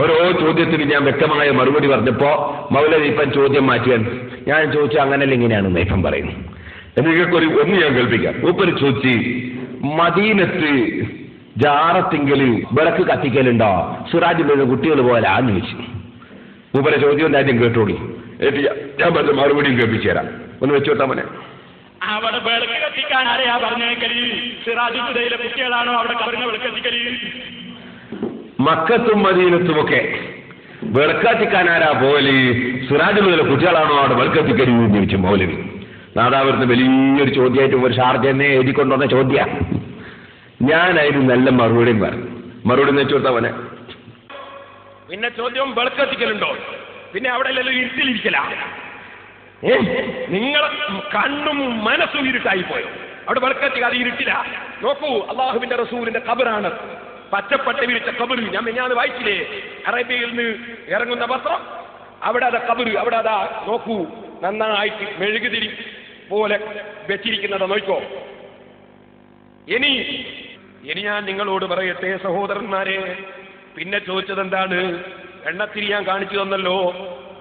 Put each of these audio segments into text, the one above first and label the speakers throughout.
Speaker 1: ഓരോ ചോദ്യത്തിന് ഞാൻ വ്യക്തമായ മറുപടി പറഞ്ഞപ്പോ മൗലവി ഇപ്പം ചോദ്യം മാറ്റിയാണ്. ഞാൻ ചോദിച്ചു അങ്ങനല്ല ഇങ്ങനെയാണെന്ന് ഇപ്പം പറയുന്നു. നിങ്ങൾക്കൊരു ഒന്ന് ഞാൻ കേൾപ്പിക്കാം. മൂപ്പര് ചോദിച്ച് മദീനത്ത് ജാറത്തിങ്കല് വിളക്ക് കത്തിക്കലുണ്ടോ സിറാജുള്ള കുട്ടികൾ പോലെ ആന്ന് ചോദിച്ചു. മൂപ്പരെ ചോദ്യം എന്തായാലും കേട്ടോളി. ഞാൻ പറഞ്ഞ മറുപടിയും കേൾപ്പിച്ചു തരാം. ഒന്ന് വെച്ചോട്ടാ മോനെ.
Speaker 2: അവിടെ വിളക്ക് കത്തിക്കാൻ ആരെയാ പറഞ്ഞേക്കല്? സിറാജുദ്ദയിലെ കുട്ടികളാണോ അവിടെ കവറിന് വിളക്ക് കത്തിക്കല്?
Speaker 1: മക്കത്തും മദീനത്തുമൊക്കെ വിളക്കത്തിക്കാനാരാ പോലെ സിറാജുള്ള കുട്ടികളാണോ അവിടെ വിളക്കത്തിക്കരുതെന്ന് ചോദിച്ചു മൗലവി. നാദാപുരത്ത് വലിയൊരു ചോദ്യമായിട്ട് ഒരു ഷാർജ തന്നെ എഴുതിക്കൊണ്ടുവന്ന ചോദ്യ. ഞാനതിന് നല്ല മറുപടിയും പറഞ്ഞു. മറുപടി വെച്ചു കൊടുത്താ മോനെ.
Speaker 2: പിന്നെ ചോദ്യം വിളക്കത്തിക്കലുണ്ടോ? പിന്നെ അവിടെ എല്ലാം ഇരുട്ടിലിരിക്കല. നിങ്ങളെ കണ്ണും മനസ്സും ഇരുട്ടായി പോയോ? അവിടെ വിളക്കത്തിക്കാതെ ഇരുട്ടില്ല. നോക്കൂ, അള്ളാഹുവിന്റെ റസൂലിന്റെ ഖബറാണ്, പച്ചപ്പട്ട വിരിച്ച കബറ്. ഞാൻ വായിച്ചില്ലേ അറേബ്യയിൽ നിന്ന് ഇറങ്ങുന്ന പത്രം? അവിടെ അതാ കബറ്, അവിടെ അതാ നോക്കൂ നന്നായിട്ട് മെഴുകുതിരി പോലെ വെച്ചിരിക്കുന്നത് നോക്കോ. ഇനി ഞാൻ നിങ്ങളോട് പറയട്ടെ സഹോദരന്മാരെ, പിന്നെ ചോദിച്ചത് എന്താണ്? എണ്ണത്തിരി ഞാൻ കാണിച്ചു തന്നല്ലോ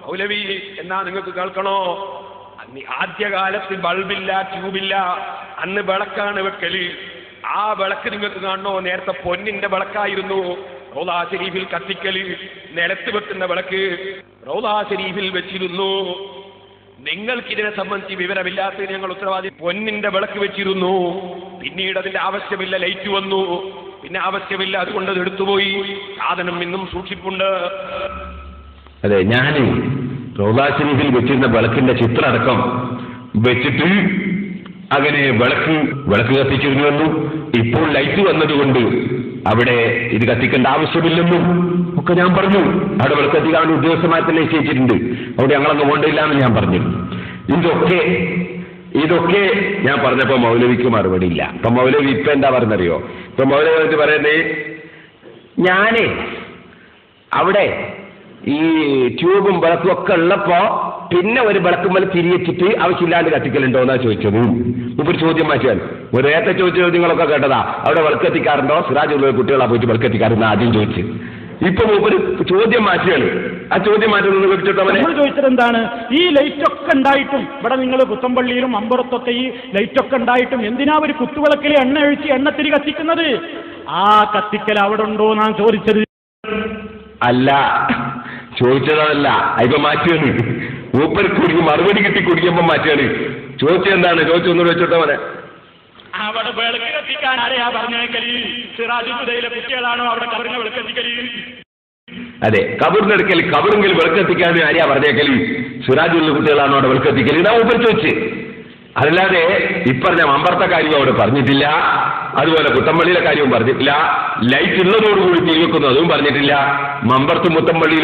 Speaker 2: മൗലവി, എന്നാ നിങ്ങൾക്ക് കേൾക്കണോ? ആദ്യകാലത്ത് ബൾബില്ല, ട്യൂബില്ല, അന്ന് വിളക്കാണ് വെക്കല്. ആ വിളക്ക് നിങ്ങൾക്ക് കാണണോ? നേരത്തെ പൊന്നിന്റെ വിളക്കായിരുന്നു റൗളാ ശരീഫിൽ കത്തിക്കല്. നിലത്ത് വെക്കുന്ന വിളക്ക് റൗളാ ശരീഫിൽ വെച്ചിരുന്നു. നിങ്ങൾക്കിതിനെ സംബന്ധിച്ച് വിവരമില്ലാത്തതിന് ഞങ്ങൾ ഉത്തരവാദി. പൊന്നിന്റെ വിളക്ക് വെച്ചിരുന്നു, പിന്നീട് അതിന്റെ ആവശ്യമില്ല, ലൈറ്റ് വന്നു, പിന്നെ ആവശ്യമില്ല, അതുകൊണ്ട് അത് എടുത്തുപോയി. സാധനം ഇന്നും സൂക്ഷിപ്പുണ്ട്.
Speaker 1: അതെ, ഞാൻ റൗളാ ശരീഫിൽ വെച്ചിരുന്ന വിളക്കിന്റെ ചിത്രം അടക്കം വെച്ചിട്ട് അങ്ങനെ വിളക്ക് കത്തിച്ചിരുന്നുവെന്നും ഇപ്പോൾ ലൈറ്റ് വന്നതുകൊണ്ട് അവിടെ ഇത് കത്തിക്കേണ്ട ആവശ്യമില്ലെന്നും ഒക്കെ ഞാൻ പറഞ്ഞു. അവിടെ വിളക്ക് കത്തിക്കാൻ ഉദ്യോഗസ്ഥന്മാരെ നിശ്ചയിച്ചിട്ടുണ്ട്, അവിടെ ഞങ്ങളങ്ങ് പോകണ്ടില്ല എന്ന് ഞാൻ പറഞ്ഞു. ഇതൊക്കെ ഞാൻ പറഞ്ഞപ്പോ മൗലവിക്ക് മറുപടി ഇല്ല. ഇപ്പൊ മൗലവി ഇപ്പൊ എന്താ പറഞ്ഞറിയോ? ഇപ്പൊ മൗലവി പറയുന്നേ, ഞാനേ അവിടെ ഈ ട്യൂബും വിളക്കും ഒക്കെ ഉള്ളപ്പോ പിന്നെ ഒരു വിളക്കുമ്പോൾ തിരിച്ചിട്ട് ആവശ്യമില്ലാണ്ട് കത്തിക്കലുണ്ടോ എന്നാ ചോദിച്ചത്. ഒരു ചോദ്യം മാറ്റിയാൽ ഒരേത്തെ ചോദിച്ച ചോദ്യങ്ങളൊക്കെ കേട്ടതാ. അവിടെ വിളക്കെത്തിക്കാറുണ്ടോ? സിറാജുള്ള കുട്ടികളാ പോയിട്ട് വിളക്കെത്തിക്കാറുണ്ട് ആദ്യം ചോദിച്ച്. ഇപ്പൊ ഒരു ചോദ്യം മാറ്റിയാണ്. ആ ചോദ്യം മാറ്റുന്നത്
Speaker 3: നമ്മൾ ചോദിച്ചത് എന്താണ്? ഈ ലൈറ്റ് ഒക്കെ ഉണ്ടായിട്ടും ഇവിടെ നിങ്ങൾ പുത്തമ്പള്ളിയിലും അമ്പുറത്തൊക്കെ ഈ ലൈറ്റ് ഒക്കെ ഉണ്ടായിട്ടും എന്തിനാ ഒരു കുത്തുവിളക്കിൽ എണ്ണ ഒഴിച്ച് എണ്ണത്തിരി കത്തിക്കുന്നത്? ആ കത്തിക്കൽ അവിടെ ഉണ്ടോ എന്നാണ് ചോദിച്ചത്.
Speaker 1: അല്ല, ചോദിച്ചതല്ല, ഇപ്പൊ മാറ്റിയാണ്. മൂപ്പർ കുടുങ്ങി മറുപടി കിട്ടി കുടിക്കുമ്പോ മാറ്റിയാണ്. ചോദിച്ചെന്താണ്? ചോദിച്ചൊന്നും വെച്ചോട്ടെ മോനെ.
Speaker 2: അവിടെ വിളക്ക് കത്തിക്കാൻ ആരെയാ പറഞ്ഞേക്കല്? സിറാജുദ്ദയിലെ കുട്ടികളാണോ അവിടെ കവറിന് വിളക്ക് കത്തിക്കല്?
Speaker 1: അതെ, കബറിനെടുക്കൽ കബറിങ്കിൽ വിളക്കെത്തിക്കാൻ ആരെയാ പറഞ്ഞേക്കല്? സിറാജുള്ള കുട്ടികളാണോ അവിടെ വിളക്കെത്തിക്കല്? ഇതാ മൂപ്പർ ചോദിച്ച്. അതല്ലാതെ ഇപ്പറഞ്ഞ മമ്പറത്തെ കാര്യവും അവിടെ പറഞ്ഞിട്ടില്ല, അതുപോലെ കുത്തമ്പള്ളിയിലെ കാര്യവും പറഞ്ഞിട്ടില്ല, ലൈറ്റ് ഉള്ളതോടുകൂടി തീ വെക്കുന്നു അതും പറഞ്ഞിട്ടില്ല. മമ്പർത്തും മുത്തമ്പള്ളിയിലെ